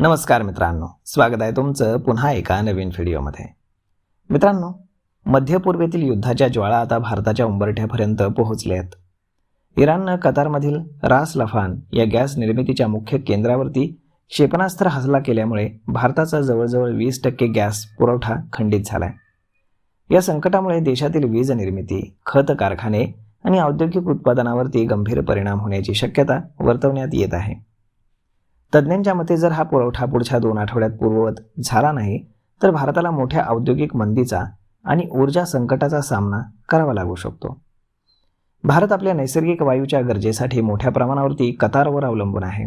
नमस्कार मित्रांनो, स्वागत आहे तुमचं पुन्हा एका नवीन व्हिडिओमध्ये। मित्रांनो, मध्य पूर्वेतील युद्धाच्या ज्वाळा आता भारताच्या उंबरठ्यापर्यंत पोहोचल्या आहेत। इराणनं कतारमधील रास लफान या गॅस निर्मितीच्या मुख्य केंद्रावरती क्षेपणास्त्र हल्ला केल्यामुळे भारताचा जवळजवळ 20% गॅस पुरवठा खंडित झालाय। या संकटामुळे देशातील वीज निर्मिती, खत कारखाने आणि औद्योगिक उत्पादनावरती गंभीर परिणाम होण्याची शक्यता वर्तवण्यात येत आहे। तज्ज्ञांच्या मते जर हा पुरवठा पुढच्या 2 आठवड्यात पूर्ववत झाला नाही तर भारताला मोठ्या औद्योगिक मंदीचा आणि ऊर्जा संकटाचा सामना करावा लागू शकतो। भारत आपल्या नैसर्गिक वायूच्या गरजेसाठी मोठ्या प्रमाणावरती कतारवर अवलंबून आहे।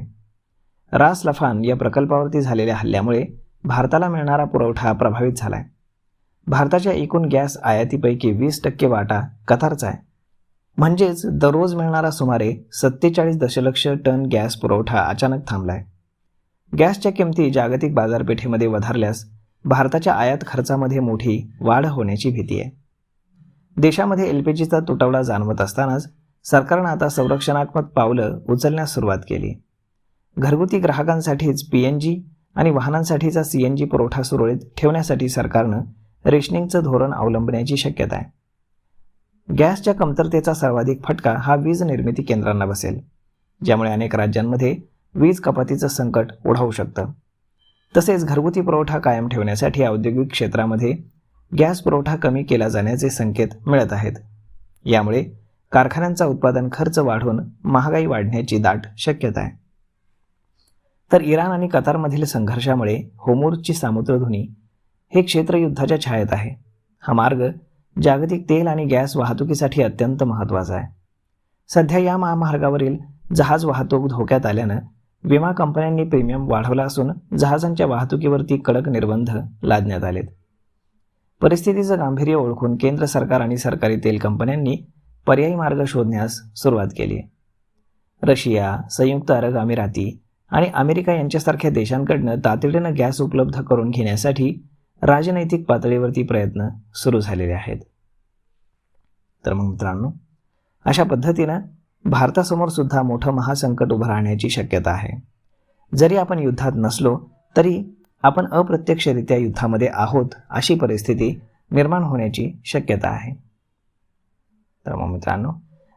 रास लफान या प्रकल्पावरती झालेल्या हल्ल्यामुळे भारताला मिळणारा पुरवठा प्रभावित झालाय। भारताच्या एकूण गॅस आयातीपैकी 20% वाटा कतारचा आहे। म्हणजेच दररोज मिळणारा सुमारे 47 दशलक्ष टन गॅस पुरवठा अचानक थांबलाय। गॅसच्या किमती जागतिक बाजारपेठेमध्ये वधारल्यास भारताच्या आयात खर्चामध्ये मोठी वाढ होण्याची भीती आहे। देशामध्ये LPGचा तुटवडा जाणवत असतानाच सरकारनं आता संरक्षणात्मक पावलं उचलण्यास सुरुवात केली। घरगुती ग्राहकांसाठीच PNG आणि वाहनांसाठीचा CNG पुरवठा सुरळीत ठेवण्यासाठी सरकारनं रेशनिंगचं धोरण अवलंबण्याची शक्यता आहे। गॅसच्या कमतरतेचा सर्वाधिक फटका हा वीज निर्मिती केंद्रांना बसेल, ज्यामुळे अनेक राज्यांमध्ये वीज कपातीचं संकट ओढावू शकतं। तसेच घरगुती पुरवठा कायम ठेवण्यासाठी औद्योगिक क्षेत्रामध्ये गॅस पुरवठा कमी केला जाण्याचे संकेत मिळत आहेत। यामुळे कारखान्यांचा उत्पादन खर्च वाढून महागाई वाढण्याची दाट शक्यता आहे। तर इराण आणि कतारमधील संघर्षामुळे होर्मुझची सामुद्रधुनी हे क्षेत्र युद्धाच्या छायेत आहे। हा मार्ग जागतिक तेल आणि गॅस वाहतुकीसाठी अत्यंत महत्त्वाचा आहे। सध्या या महामार्गावरील जहाज वाहतूक धोक्यात आल्यानं विमा कंपन्यांनी प्रीमियम वाढवला असून जहाजांच्या वाहतुकीवरती कडक निर्बंध लादण्यात आलेत। परिस्थितीचं गांभीर्य ओळखून केंद्र सरकार आणि सरकारी तेल कंपन्यांनी पर्यायी मार्ग शोधण्यास सुरुवात केली आहे। रशिया, संयुक्त अरब अमिराती आणि अमेरिका यांच्यासारख्या देशांकडनं तातडीनं गॅस उपलब्ध करून घेण्यासाठी राजनैतिक पातळीवरती प्रयत्न सुरू झालेले आहेत। तर मग मित्रांनो, अशा पद्धतीनं भारतासमोर सुद्धा मोठं महासंकट उभं राहण्याची शक्यता आहे। जरी आपण युद्धात नसलो तरी आपण अप्रत्यक्षरित्या युद्धामध्ये आहोत अशी परिस्थिती निर्माण होण्याची शक्यता आहे। तर मग मित्रांनो,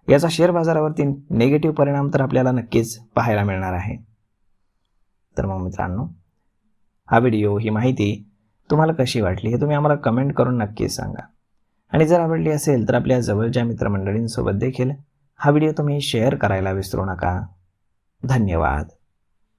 याचा शेअर बाजारावरती निगेटिव्ह परिणाम तर आपल्याला नक्कीच पाहायला मिळणार आहे। तर मग मित्रांनो, हा व्हिडिओ, ही माहिती तुम्हाला कशी वाटली हे तुम्ही आम्हाला कमेंट करून नक्कीच सांगा। आणि जर आवडली असेल तर आपल्या जवळच्या मित्रमंडळींसोबत देखील हा व्हिडिओ तुम्ही शेअर करायला विसरू नका। धन्यवाद।